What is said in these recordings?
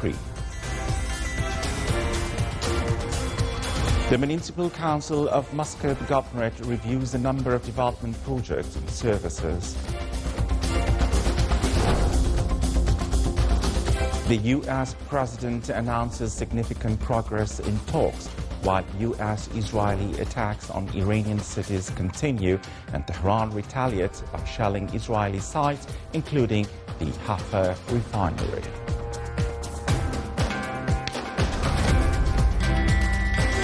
decree. The Municipal Council of Muscat Governorate reviews a number of development projects and services. The U.S. President announces significant progress in talks while U.S.-Israeli attacks on Iranian cities continue and Tehran retaliates by shelling Israeli sites, including the Haifa refinery.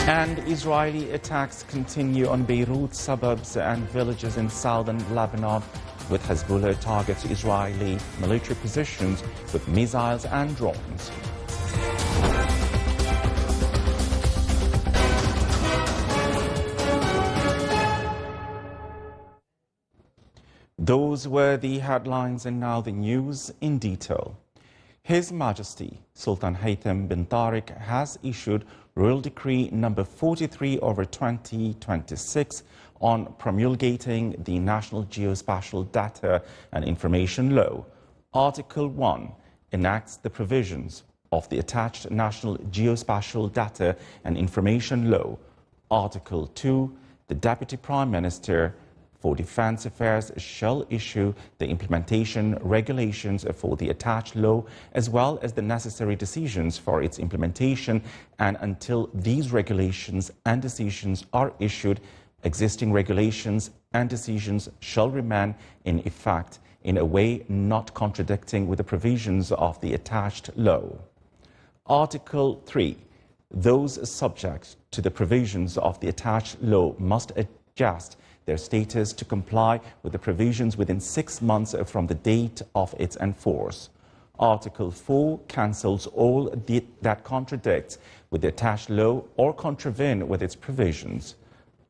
And Israeli attacks continue on Beirut suburbs and villages in southern Lebanon, with Hezbollah targets Israeli military positions with missiles and drones. Those were the headlines, and now the news in detail. His Majesty Sultan Haytham bin Tariq has issued Royal Decree number 43/2026 on promulgating the National Geospatial Data and Information Law. Article 1 enacts the provisions of the attached National Geospatial Data and Information Law. Article 2, the Deputy Prime Minister for Defense Affairs shall issue the implementation regulations for the attached law, as well as the necessary decisions for its implementation, and until these regulations and decisions are issued, existing regulations and decisions shall remain in effect in a way not contradicting with the provisions of the attached law. Article 3. Those subject to the provisions of the attached law must adjust their status to comply with the provisions within 6 months from the date of its enforce. Article 4 cancels all that contradicts with the attached law or contravene with its provisions.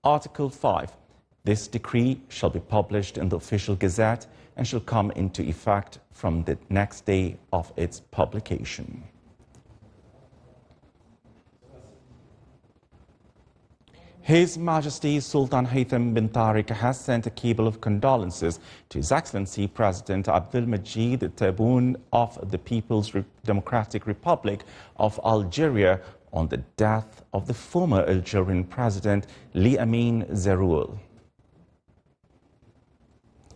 Article 5. This decree shall be published in the Official Gazette and shall come into effect from the next day of its publication. His Majesty Sultan Haytham bin Tariq has sent a cable of condolences to His Excellency President Abdelmajid Tebboune of the People's Democratic Republic of Algeria on the death of the former Algerian President Ly Amin Zeroul.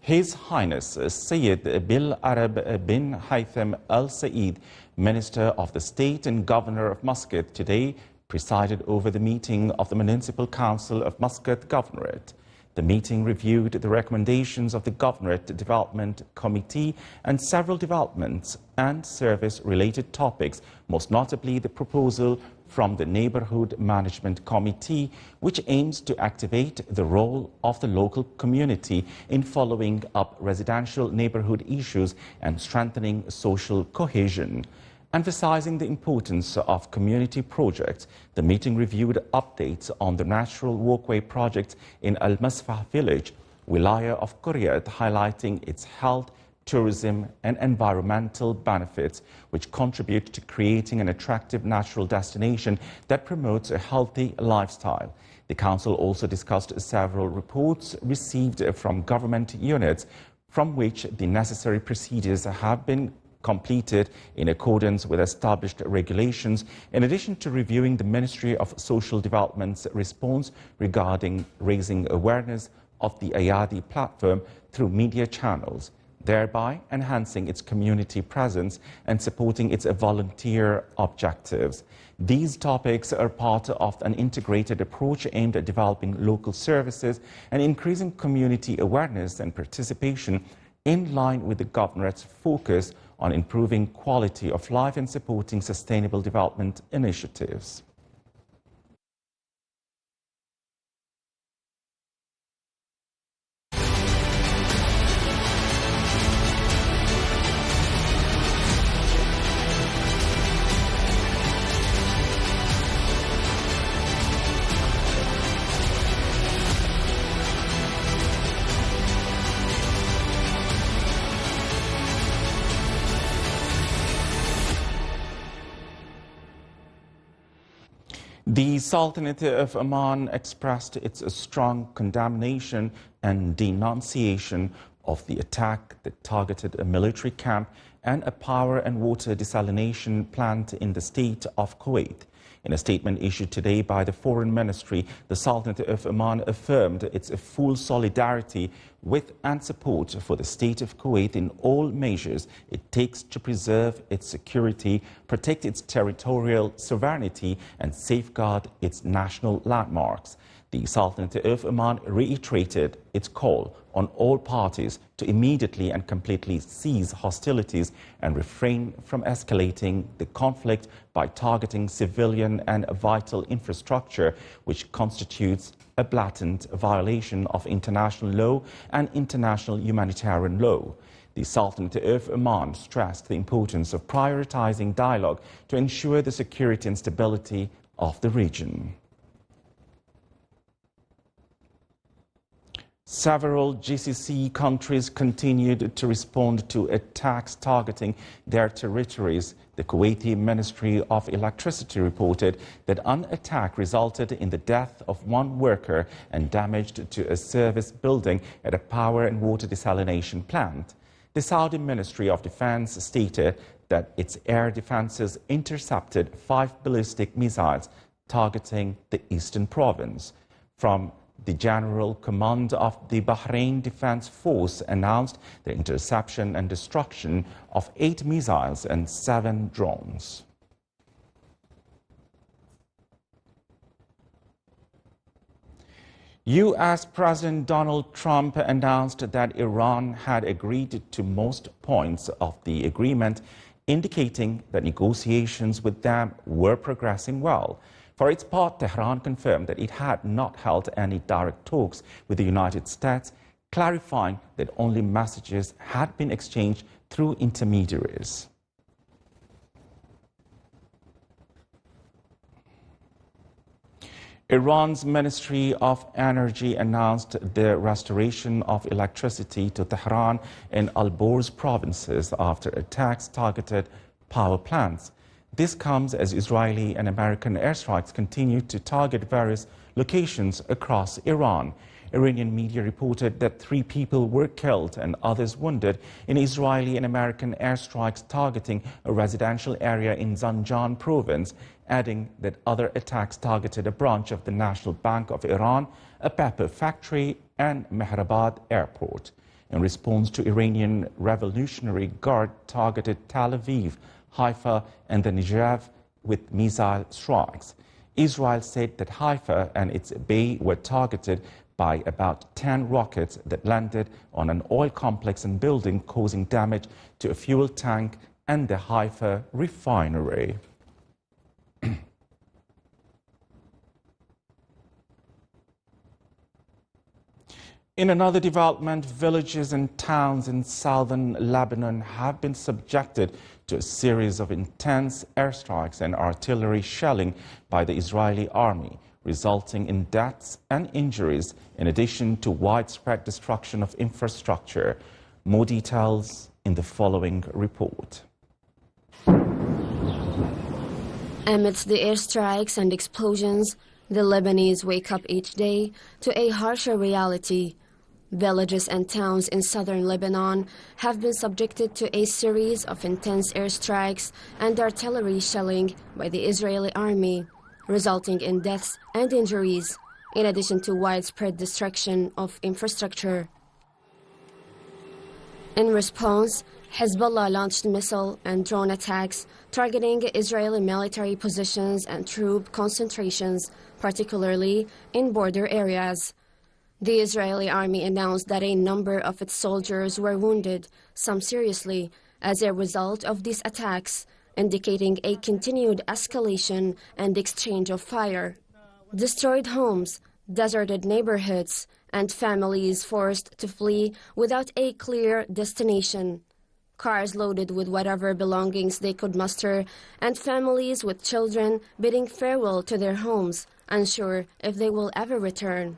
His Highness Sayyid Bil Arab bin Haytham Al Saeed, Minister of the State and Governor of Muscat, today presided over the meeting of the Municipal Council of Muscat Governorate. The meeting reviewed the recommendations of the Governorate Development Committee and several developments and service-related topics, most notably the proposal from the Neighbourhood Management Committee, which aims to activate the role of the local community in following up residential neighbourhood issues and strengthening social cohesion. Emphasizing the importance of community projects, the meeting reviewed updates on the natural walkway project in Al Masfah village, Wilaya of Kuryat, highlighting its health, tourism and environmental benefits, which contribute to creating an attractive natural destination that promotes a healthy lifestyle. The Council also discussed several reports received from government units, from which the necessary procedures have been completed in accordance with established regulations, in addition to reviewing the Ministry of Social Development's response regarding raising awareness of the Ayadi platform through media channels, thereby enhancing its community presence and supporting its volunteer objectives. These topics are part of an integrated approach aimed at developing local services and increasing community awareness and participation, in line with the Governorate's focus on improving quality of life and supporting sustainable development initiatives. The Sultanate of Oman expressed its strong condemnation and denunciation of the attack that targeted a military camp and a power and water desalination plant in the state of Kuwait. In a statement issued today by the Foreign Ministry, the Sultanate of Oman affirmed its full solidarity with and support for the state of Kuwait in all measures it takes to preserve its security, protect its territorial sovereignty, and safeguard its national landmarks. The Sultanate of Oman reiterated its call on all parties to immediately and completely cease hostilities and refrain from escalating the conflict by targeting civilian and vital infrastructure, which constitutes a blatant violation of international law and international humanitarian law. The Sultanate of Oman stressed the importance of prioritizing dialogue to ensure the security and stability of the region. Several GCC countries continued to respond to attacks targeting their territories. The Kuwaiti Ministry of Electricity reported that an attack resulted in the death of one worker and damage to a service building at a power and water desalination plant. The Saudi Ministry of Defense stated that its air defenses intercepted 5 ballistic missiles targeting the eastern province. From the General Command of the Bahrain Defense Force announced the interception and destruction of 8 missiles and 7 drones. U.S. President Donald Trump announced that Iran had agreed to most points of the agreement, indicating that negotiations with them were progressing well. For its part, Tehran confirmed that it had not held any direct talks with the United States, clarifying that only messages had been exchanged through intermediaries. Iran's Ministry of Energy announced the restoration of electricity to Tehran and Alborz provinces after attacks targeted power plants. This comes as Israeli and American airstrikes continue to target various locations across Iran. Iranian media reported that 3 people were killed and others wounded in Israeli and American airstrikes targeting a residential area in Zanjan province, adding that other attacks targeted a branch of the National Bank of Iran, a pepper factory, and Mehrabad airport. In response to Iranian Revolutionary Guard targeted Tel Aviv, Haifa, and the Negev with missile strikes. Israel said that Haifa and its bay were targeted by about 10 rockets that landed on an oil complex and building, causing damage to a fuel tank and the Haifa refinery. In another development, villages and towns in southern Lebanon have been subjected to a series of intense airstrikes and artillery shelling by the Israeli army, resulting in deaths and injuries, in addition to widespread destruction of infrastructure. More details in the following report. Amidst the airstrikes and explosions, the Lebanese wake up each day to a harsher reality. Villages and towns in southern Lebanon have been subjected to a series of intense airstrikes and artillery shelling by the Israeli army, resulting in deaths and injuries, in addition to widespread destruction of infrastructure. In response, Hezbollah launched missile and drone attacks targeting Israeli military positions and troop concentrations, particularly in border areas. The Israeli army announced that a number of its soldiers were wounded, some seriously, as a result of these attacks, indicating a continued escalation and exchange of fire. Destroyed homes, deserted neighborhoods, and families forced to flee without a clear destination. Cars loaded with whatever belongings they could muster, and families with children bidding farewell to their homes, unsure if they will ever return.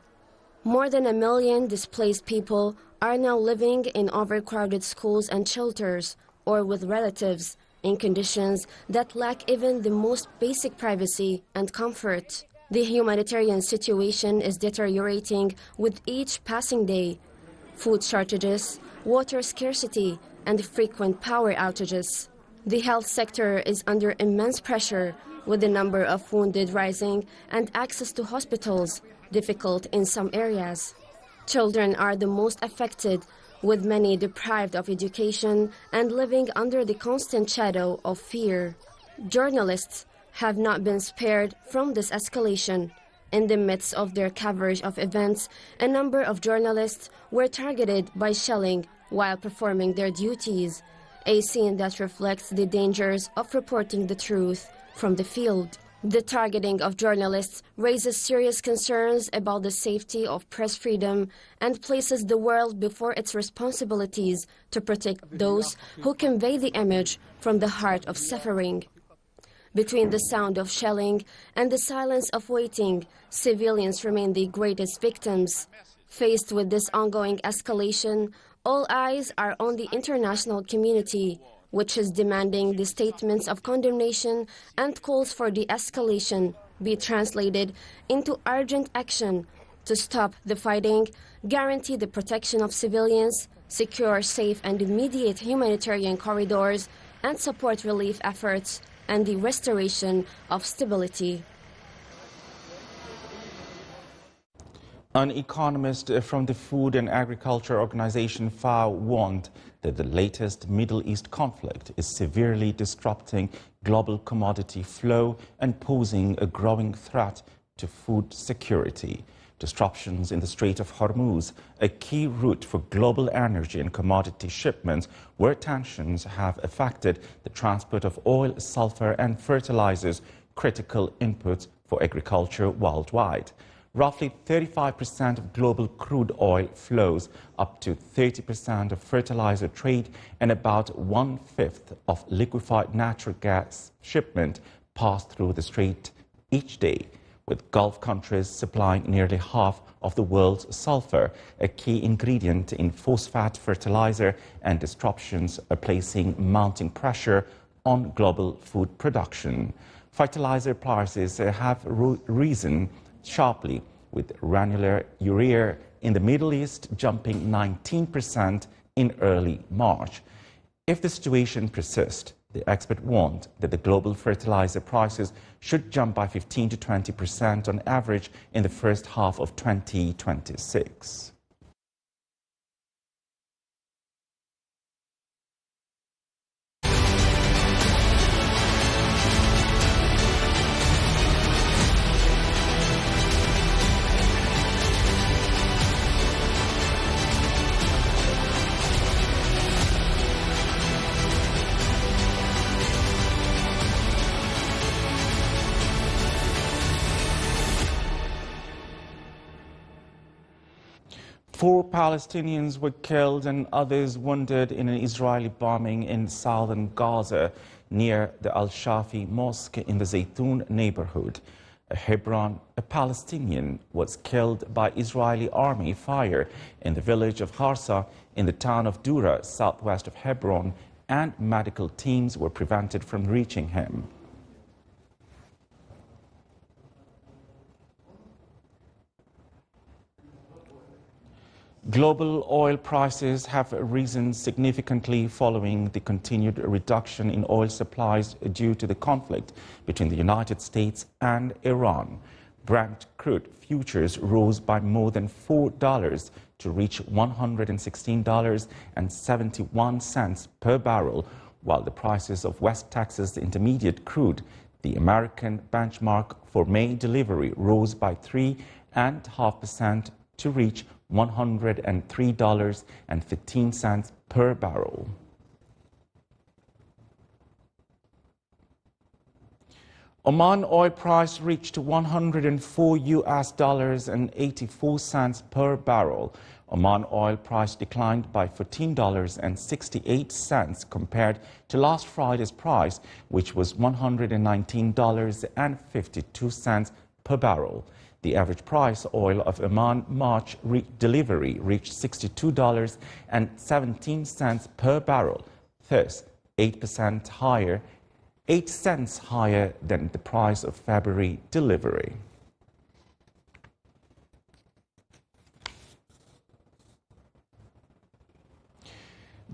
More than 1 million displaced people are now living in overcrowded schools and shelters, or with relatives, in conditions that lack even the most basic privacy and comfort. The humanitarian situation is deteriorating with each passing day. Food shortages, water scarcity, and frequent power outages. The health sector is under immense pressure, with the number of wounded rising and access to hospitals difficult in some areas. Children are the most affected, with many deprived of education and living under the constant shadow of fear. Journalists have not been spared from this escalation. In the midst of their coverage of events, a number of journalists were targeted by shelling while performing their duties, a scene that reflects the dangers of reporting the truth from the field. The targeting of journalists raises serious concerns about the safety of press freedom and places the world before its responsibilities to protect those who convey the image from the heart of suffering. Between the sound of shelling and the silence of waiting, civilians remain the greatest victims. Faced with this ongoing escalation, all eyes are on the international community, which is demanding the statements of condemnation and calls for de-escalation be translated into urgent action to stop the fighting, guarantee the protection of civilians, secure safe and immediate humanitarian corridors, and support relief efforts and the restoration of stability. An economist from the Food and Agriculture Organization FAO warned that the latest Middle East conflict is severely disrupting global commodity flow and posing a growing threat to food security. Disruptions in the Strait of Hormuz, a key route for global energy and commodity shipments, where tensions have affected the transport of oil, sulfur and fertilizers, critical inputs for agriculture worldwide. Roughly 35% of global crude oil flows, up to 30% of fertilizer trade, and about 1/5 of liquefied natural gas shipment pass through the strait each day, with Gulf countries supplying nearly half of the world's sulfur, a key ingredient in phosphate fertilizer, and disruptions are placing mounting pressure on global food production. Fertilizer prices have risen sharply, with granular urea in the Middle East jumping 19% in early March. If the situation persists, the expert warned that the global fertilizer prices should jump by 15 to 20% on average in the first half of 2026. Four Palestinians were killed and others wounded in an Israeli bombing in southern Gaza near the Al-Shafi Mosque in the Zaytun neighborhood. A Palestinian was killed by Israeli army fire in the village of Harsa in the town of Dura, southwest of Hebron, and medical teams were prevented from reaching him. Global oil prices have risen significantly following the continued reduction in oil supplies due to the conflict between the United States and Iran. Brent crude futures rose by more than $4 to reach $116.71 per barrel, while the prices of West Texas Intermediate crude, the American benchmark for May delivery, rose by 3.5% to reach $103.15 per barrel. Oman oil price reached $104.84 per barrel. Oman oil price declined by $14.68 compared to last Friday's price, which was $119.52 per barrel. The average price oil of Oman March delivery reached $62.17 per barrel, thus 8 cents higher than the price of February delivery.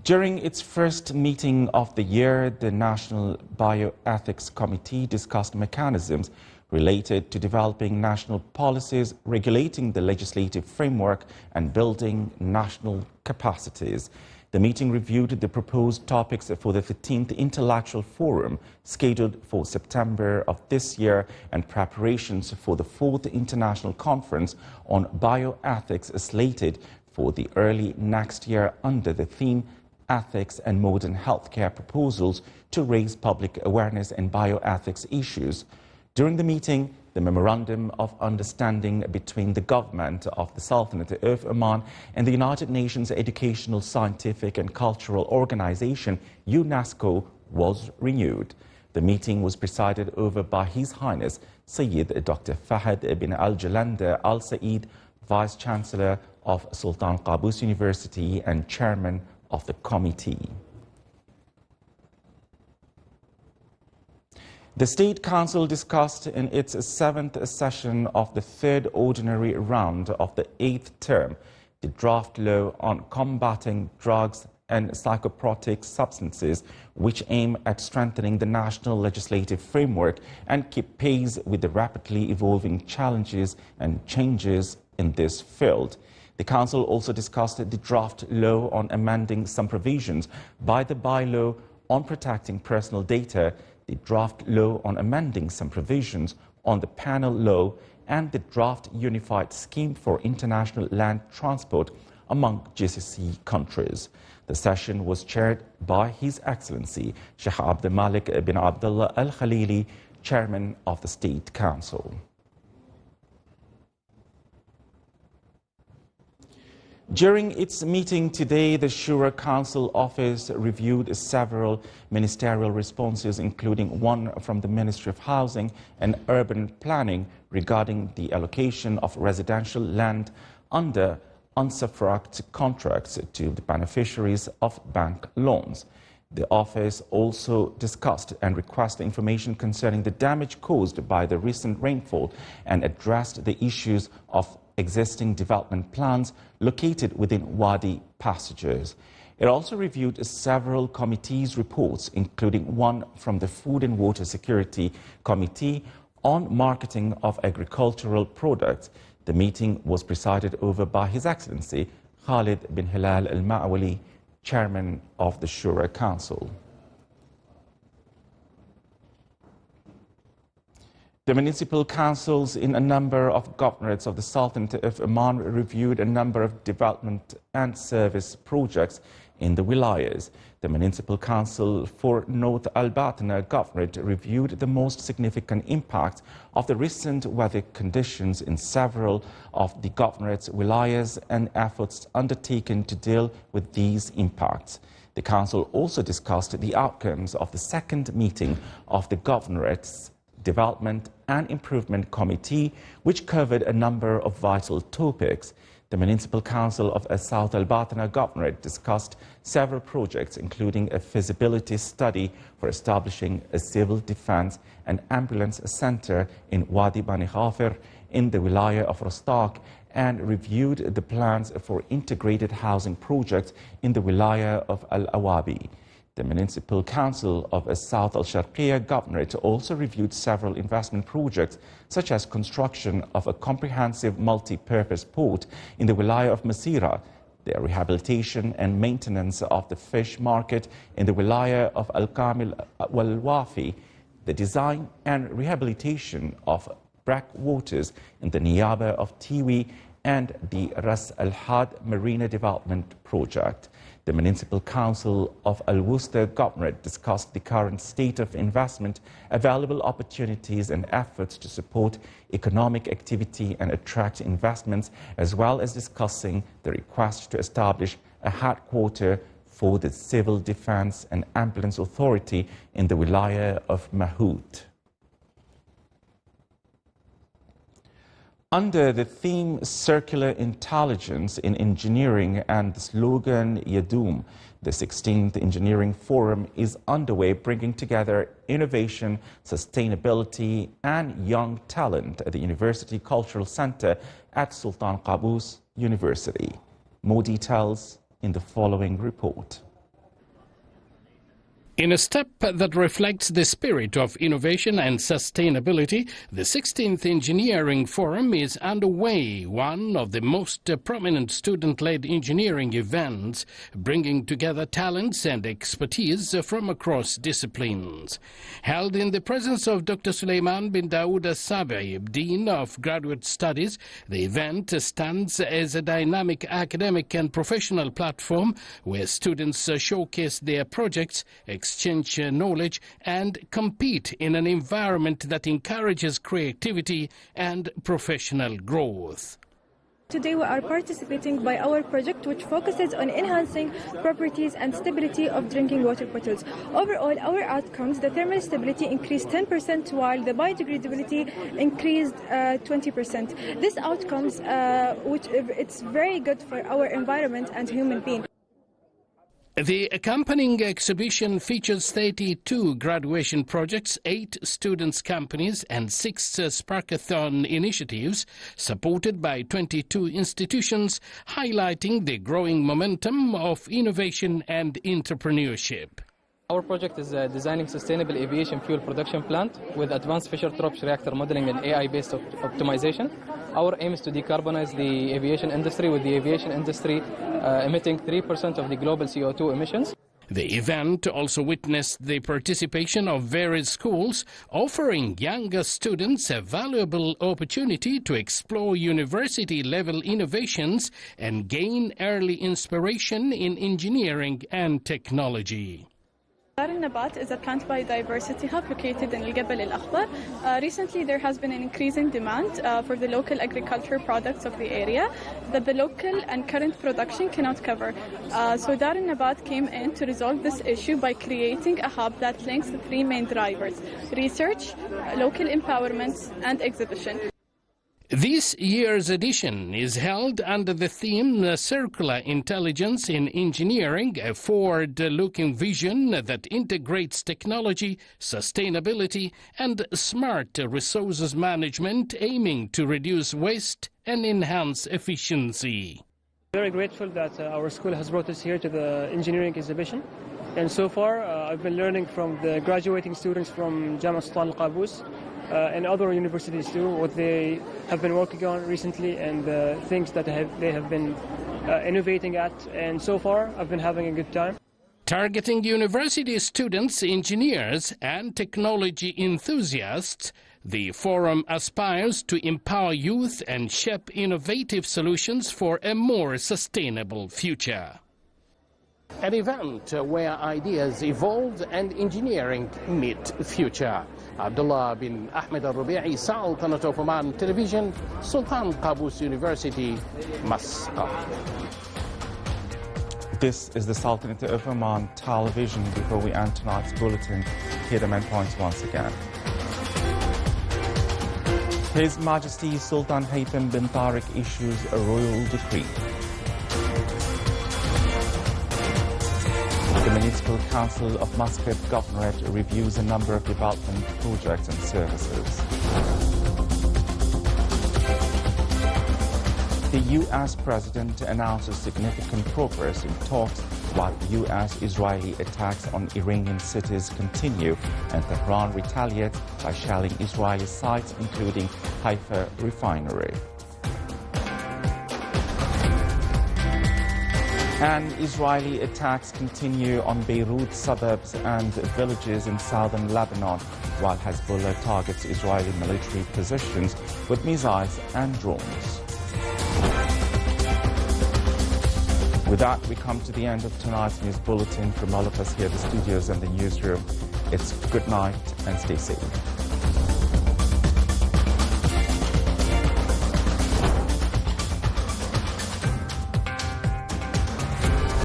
During its first meeting of the year, the National Bioethics Committee discussed mechanisms related to developing national policies, regulating the legislative framework, and building national capacities. The meeting reviewed the proposed topics for the 15th Intellectual Forum, scheduled for September of this year, and preparations for the 4th International Conference on Bioethics, slated for the early next year under the theme Ethics and Modern Healthcare Proposals to Raise Public Awareness in Bioethics Issues. During the meeting, the Memorandum of Understanding between the government of the Sultanate of Oman and the United Nations Educational, Scientific and Cultural Organization, UNESCO, was renewed. The meeting was presided over by His Highness Sayyid Dr. Fahad bin Al-Jalanda Al Saeed, Vice-Chancellor of Sultan Qaboos University and Chairman of the committee. The State Council discussed in its 7th session of the 3rd ordinary round of the 8th term the draft law on combating drugs and psychotropic substances, which aim at strengthening the national legislative framework and keep pace with the rapidly evolving challenges and changes in this field. The Council also discussed the draft law on amending some provisions by the bylaw on protecting personal data, the draft law on amending some provisions on the penal law, and the draft unified scheme for international land transport among GCC countries. The session was chaired by His Excellency Sheikh Abdul Malik bin Abdullah Al Khalili, Chairman of the State Council. During its meeting today, the Shura Council office reviewed several ministerial responses, including one from the Ministry of Housing and Urban Planning regarding the allocation of residential land under unsuffragged contracts to the beneficiaries of bank loans. The office also discussed and requested information concerning the damage caused by the recent rainfall and addressed the issues of existing development plans located within Wadi passages. It also reviewed several committees' reports, including one from the Food and Water Security Committee on marketing of agricultural products. The meeting was presided over by His Excellency Khalid bin Hilal Al Ma'wali, Chairman of the Shura Council. The municipal councils in a number of governorates of the Sultanate of Oman reviewed a number of development and service projects in the wilayas. The Municipal Council for North Al-Batna Governorate reviewed the most significant impact of the recent weather conditions in several of the governorate's wilayas and efforts undertaken to deal with these impacts. The Council also discussed the outcomes of the second meeting of the governorate's Development and Improvement Committee, which covered a number of vital topics. The Municipal Council of South Al-Batna Governorate discussed several projects, including a feasibility study for establishing a civil defense and ambulance center in Wadi Bani Ghafir in the Wilaya of Rostaq, and reviewed the plans for integrated housing projects in the Wilaya of Al-Awabi. The Municipal Council of South Al-Sharqiyya Governorate also reviewed several investment projects, such as construction of a comprehensive multi-purpose port in the Wilaya of Masira, the rehabilitation and maintenance of the fish market in the Wilaya of Al-Kamil wal-Wafi, the design and rehabilitation of breakwaters in the Niyaba of Tiwi, and the Ras Al-Had Marina Development Project. The Municipal Council of Al-Wusta Governorate discussed the current state of investment, available opportunities and efforts to support economic activity and attract investments, as well as discussing the request to establish a headquarter for the Civil Defense and Ambulance Authority in the Wilaya of Mahut. Under the theme Circular Intelligence in Engineering and the slogan Yadum, the 16th Engineering Forum is underway, bringing together innovation, sustainability, and young talent at the University Cultural Center at Sultan Qaboos University. More details in the following report. In a step that reflects the spirit of innovation and sustainability, the 16th Engineering Forum is underway, one of the most prominent student-led engineering events, bringing together talents and expertise from across disciplines. Held in the presence of Dr. Suleiman bin Dawood Al-Sabi, Dean of Graduate Studies, the event stands as a dynamic academic and professional platform where students showcase their projects, exchange knowledge and compete in an environment that encourages creativity and professional growth. Today we are participating by our project which focuses on enhancing properties and stability of drinking water bottles. Overall, our outcomes, the thermal stability increased 10% while the biodegradability increased 20%. These outcomes, which it's very good for our environment and human beings. The accompanying exhibition features 32 graduation projects, 8 students' companies and 6 Sparkathon initiatives supported by 22 institutions, highlighting the growing momentum of innovation and entrepreneurship. Our project is designing sustainable aviation fuel production plant with advanced Fischer-Tropsch reactor modeling and AI-based optimization. Our aim is to decarbonize the aviation industry, with the aviation industry emitting 3% of the global CO2 emissions. The event also witnessed the participation of various schools, offering younger students a valuable opportunity to explore university-level innovations and gain early inspiration in engineering and technology. Dar al-Nabat is a plant biodiversity hub located in Al-Jabal Al-Akhbar. Recently there has been an increasing demand for the local agriculture products of the area that the local and current production cannot cover. So Dar al-Nabat came in to resolve this issue by creating a hub that links the 3 main drivers: research, local empowerment and exhibition. This year's edition is held under the theme Circular Intelligence in Engineering, a forward-looking vision that integrates technology, sustainability and smart resources management, aiming to reduce waste and enhance efficiency. Very grateful that our school has brought us here to the engineering exhibition. And so far I've been learning from the graduating students from Jama Sultan Al-Qaboos and other universities too, what they have been working on recently and the things that they have been innovating at. And so far I've been having a good time. Targeting university students, engineers and technology enthusiasts, the forum aspires to empower youth and shape innovative solutions for a more sustainable future. An event where ideas evolve and engineering meet future. Abdullah bin Ahmed Al-Rubi'i, Sultanate of Oman Television, Sultan Qaboos University, Muscat. This is the Sultanate of Oman Television. Before we end tonight's bulletin, here are the main points once again. His Majesty Sultan Haytham bin Tariq issues a royal decree. The Municipal Council of Muscat Governorate reviews a number of development projects and services. The U.S. President announces significant progress in talks while U.S.-Israeli attacks on Iranian cities continue, and Tehran retaliates by shelling Israeli sites, including Haifa refinery. And Israeli attacks continue on Beirut suburbs and villages in southern Lebanon, while Hezbollah targets Israeli military positions with missiles and drones. With that, we come to the end of tonight's news bulletin. From all of us here at the studios and the newsroom, it's good night and stay safe.